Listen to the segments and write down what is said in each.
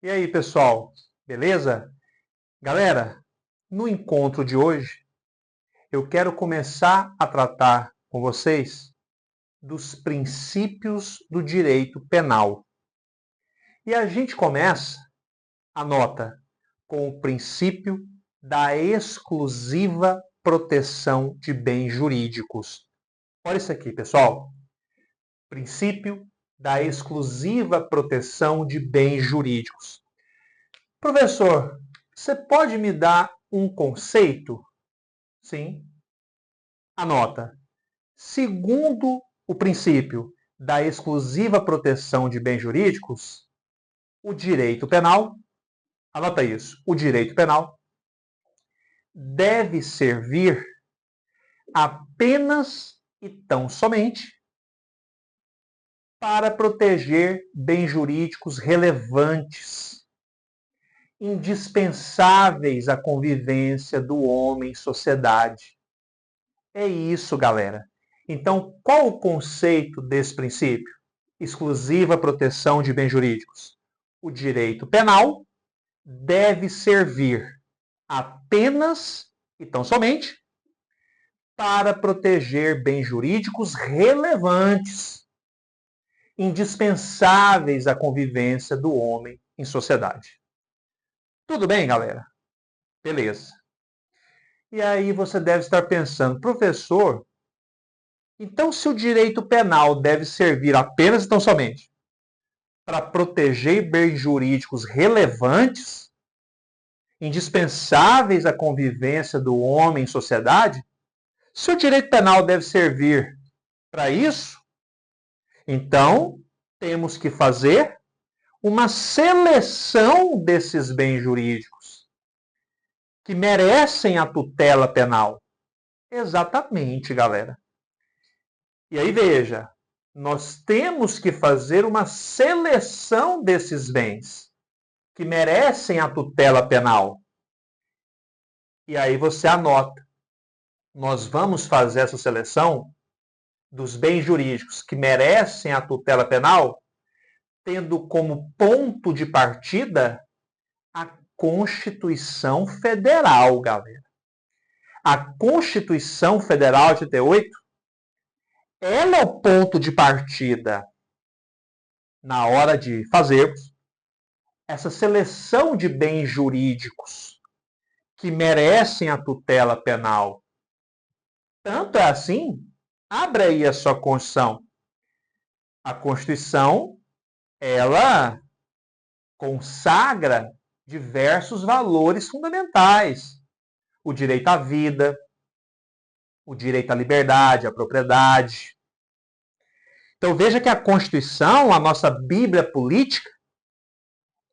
E aí, pessoal, beleza? Galera, no encontro de hoje, eu quero começar a tratar com vocês dos princípios do direito penal. E a gente começa, anota, com o princípio da exclusiva proteção de bens jurídicos. Olha isso aqui, pessoal. Princípio da exclusiva proteção de bens jurídicos. Professor, você pode me dar um conceito? Sim. Anota. Segundo o princípio da exclusiva proteção de bens jurídicos, o direito penal, anota isso, o direito penal deve servir apenas e tão somente para proteger bens jurídicos relevantes, indispensáveis à convivência do homem em sociedade. É isso, galera. Então, qual o conceito desse princípio? Exclusiva proteção de bens jurídicos. O direito penal deve servir apenas e tão somente para proteger bens jurídicos relevantes, indispensáveis à convivência do homem em sociedade. Tudo bem, galera? Beleza. E aí você deve estar pensando, professor, então se o direito penal deve servir apenas e tão somente para proteger bens jurídicos relevantes, indispensáveis à convivência do homem em sociedade, se o direito penal deve servir para isso, então temos que fazer uma seleção desses bens jurídicos que merecem a tutela penal. Exatamente, galera. E aí veja, nós temos que fazer uma seleção desses bens que merecem a tutela penal. E aí você anota. Nós vamos fazer essa seleção dos bens jurídicos que merecem a tutela penal, tendo como ponto de partida a Constituição Federal, galera. A Constituição Federal de 88, ela é o ponto de partida na hora de fazermos essa seleção de bens jurídicos que merecem a tutela penal. Tanto é assim, abre aí a sua Constituição. A Constituição, ela consagra diversos valores fundamentais. O direito à vida, o direito à liberdade, à propriedade. Então veja que a Constituição, a nossa Bíblia política,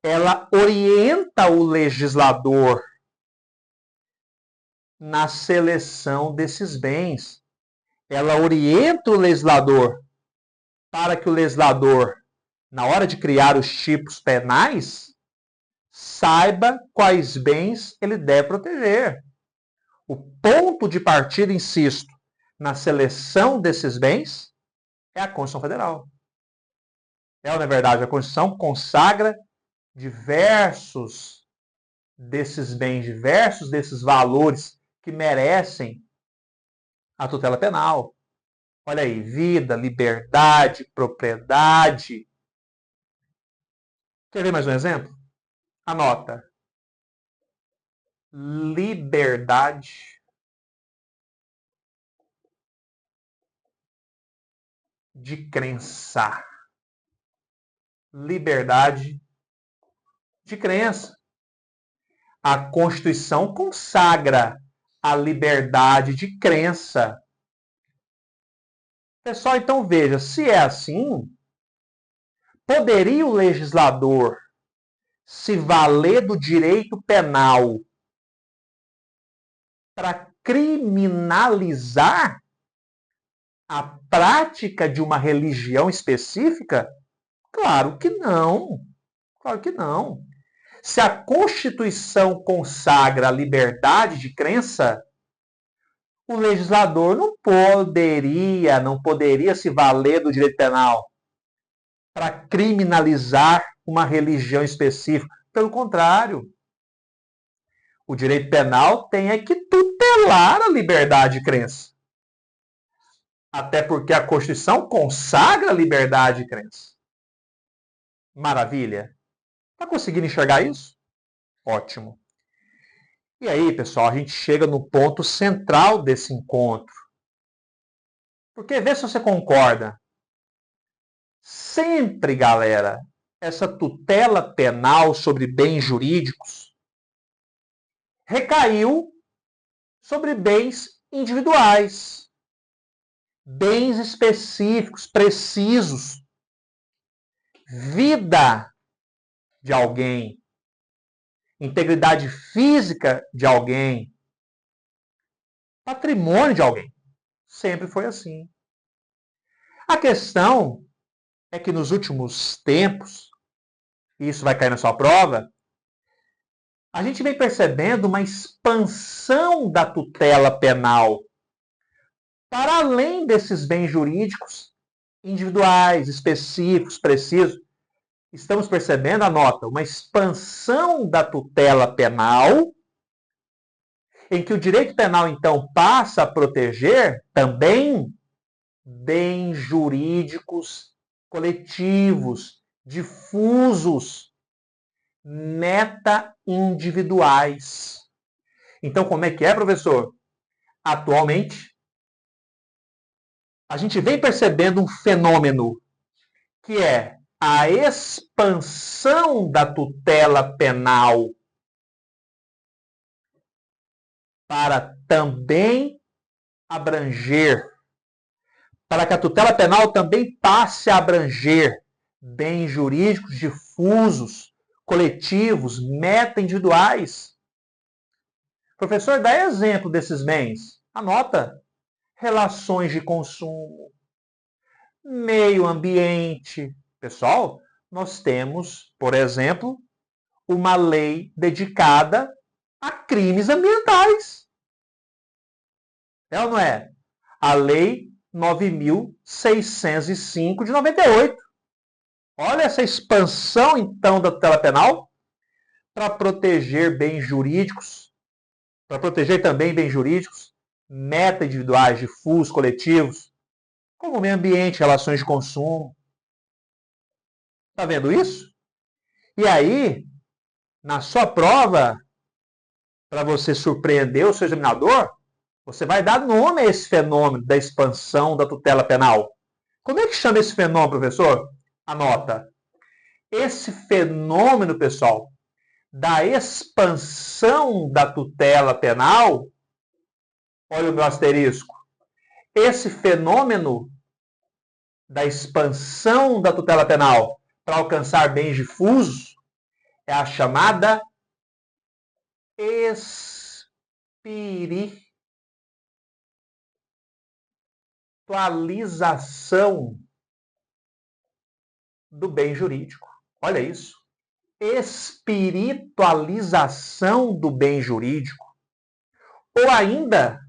ela orienta o legislador na seleção desses bens. Ela orienta o legislador para que o legislador, na hora de criar os tipos penais, saiba quais bens ele deve proteger. O ponto de partida, insisto, na seleção desses bens é a Constituição Federal. É, na verdade, a Constituição consagra diversos desses bens, diversos desses valores que merecem a tutela penal. Olha aí, vida, liberdade, propriedade. Quer ver mais um exemplo? Anota. Liberdade de crença. Liberdade de crença. A Constituição consagra a liberdade de crença. Pessoal, então veja, se é assim, poderia o legislador se valer do direito penal para criminalizar a prática de uma religião específica? Claro que não. Claro que não. Se a Constituição consagra a liberdade de crença, o legislador não poderia se valer do direito penal para criminalizar uma religião específica. Pelo contrário, o direito penal tem é que tutelar a liberdade de crença. Até porque a Constituição consagra a liberdade de crença. Maravilha. Está conseguindo enxergar isso? Ótimo. E aí, pessoal, a gente chega no ponto central desse encontro. Porque vê se você concorda. Sempre, galera, essa tutela penal sobre bens jurídicos recaiu sobre bens individuais, bens específicos, precisos, vida de alguém, integridade física de alguém, patrimônio de alguém. Sempre foi assim. A questão é que nos últimos tempos, e isso vai cair na sua prova, a gente vem percebendo uma expansão da tutela penal para além desses bens jurídicos individuais, específicos, precisos. Estamos percebendo, anota, uma expansão da tutela penal, em que o direito penal, então, passa a proteger também bens jurídicos coletivos, difusos, meta-individuais. Então, como é que é, professor? Atualmente, a gente vem percebendo um fenômeno que é a expansão da tutela penal para também abranger, para que a tutela penal também passe a abranger bens jurídicos difusos, coletivos, meta-individuais. Professor, dá exemplo desses bens. Anota. Relações de consumo, meio ambiente. Pessoal, nós temos, por exemplo, uma lei dedicada a crimes ambientais. É ou não é? A Lei 9.605 de 98. Olha essa expansão, então, da tutela penal para proteger bens jurídicos, para proteger também bens jurídicos meta-individuais, difusos, coletivos, como meio ambiente, relações de consumo. Está vendo isso? E aí, na sua prova, para você surpreender o seu examinador, você vai dar nome a esse fenômeno da expansão da tutela penal. Como é que chama esse fenômeno, professor? Anota. Esse fenômeno, pessoal, da expansão da tutela penal, olha o meu asterisco, esse fenômeno da expansão da tutela penal para alcançar bens difusos é a chamada espiritualização do bem jurídico. Olha isso. Espiritualização do bem jurídico. Ou ainda,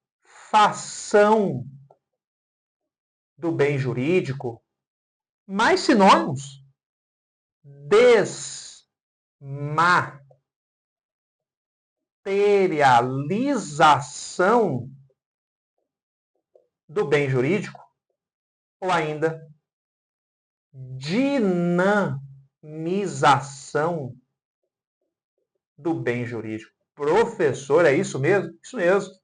liquefação do bem jurídico. Mais sinônimos. Desmaterialização do bem jurídico. Ou ainda, dinamização do bem jurídico. Professor, é isso mesmo? Isso mesmo.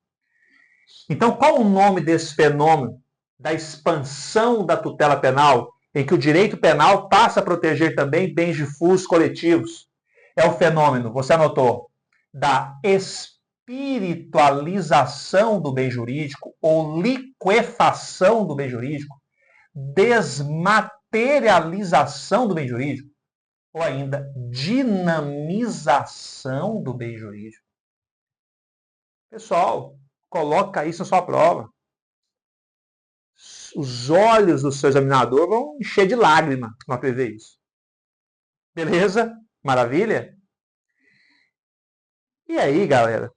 Então, qual o nome desse fenômeno da expansão da tutela penal, em que o direito penal passa a proteger também bens difusos coletivos? É o fenômeno, você anotou, da espiritualização do bem jurídico ou liquefação do bem jurídico, desmaterialização do bem jurídico, ou ainda dinamização do bem jurídico. Pessoal, coloca isso na sua prova. Os olhos do seu examinador vão encher de lágrima ao ver isso. Beleza? Maravilha? E aí, galera?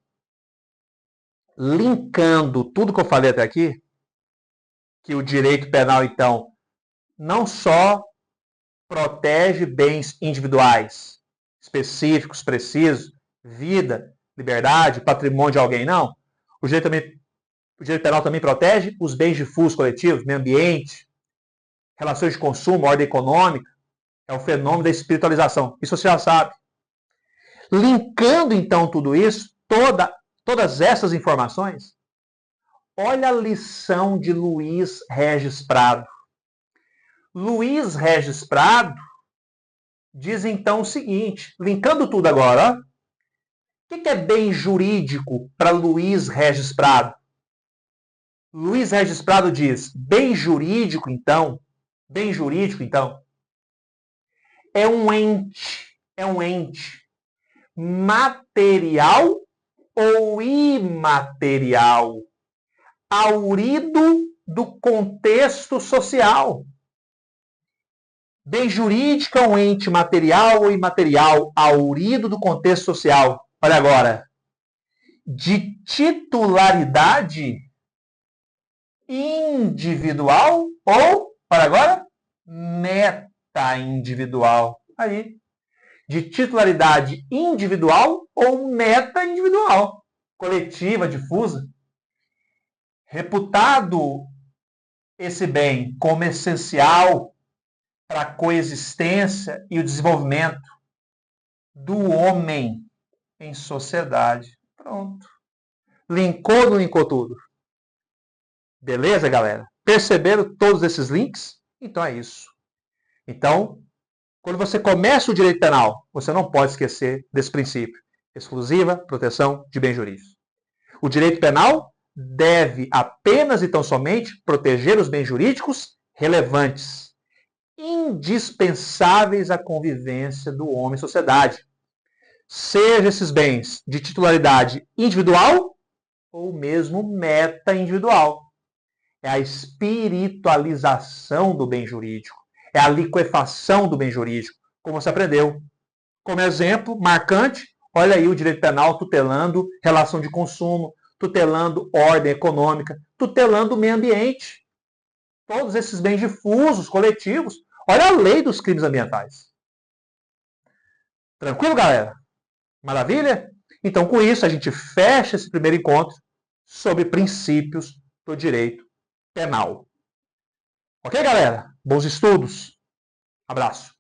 Linkando tudo que eu falei até aqui, que o direito penal, então, não só protege bens individuais, específicos, precisos, vida, liberdade, patrimônio de alguém, não. O direito penal também protege os bens difusos coletivos, meio ambiente, relações de consumo, ordem econômica. É o fenômeno da espiritualização. Isso você já sabe. Linkando, então, tudo isso, todas essas informações, olha a lição de Luiz Regis Prado. Luiz Regis Prado diz, então, o seguinte, linkando tudo agora, ó, o que é bem jurídico para Luiz Regis Prado? Luiz Regis Prado diz, bem jurídico, então, é um ente material ou imaterial, aurido do contexto social. Bem jurídico é um ente material ou imaterial, aurido do contexto social. Olha agora. De titularidade individual ou, para agora, meta-individual. Aí. De titularidade individual ou meta-individual. Coletiva, difusa. Reputado esse bem como essencial para a coexistência e o desenvolvimento do homem em sociedade. Pronto. Linkou ou não linkou tudo? Beleza, galera? Perceberam todos esses links? Então é isso. Então, quando você começa o direito penal, você não pode esquecer desse princípio. Exclusiva proteção de bens jurídicos. O direito penal deve apenas e tão somente proteger os bens jurídicos relevantes, indispensáveis à convivência do homem em sociedade. Seja esses bens de titularidade individual ou mesmo meta-individual. É a espiritualização do bem jurídico. É a liquefação do bem jurídico, como você aprendeu. Como exemplo marcante, olha aí o direito penal tutelando relação de consumo, tutelando ordem econômica, tutelando o meio ambiente. Todos esses bens difusos, coletivos. Olha a lei dos crimes ambientais. Tranquilo, galera? Maravilha? Então, com isso, a gente fecha esse primeiro encontro sobre princípios do direito penal. Ok, galera? Bons estudos. Abraço.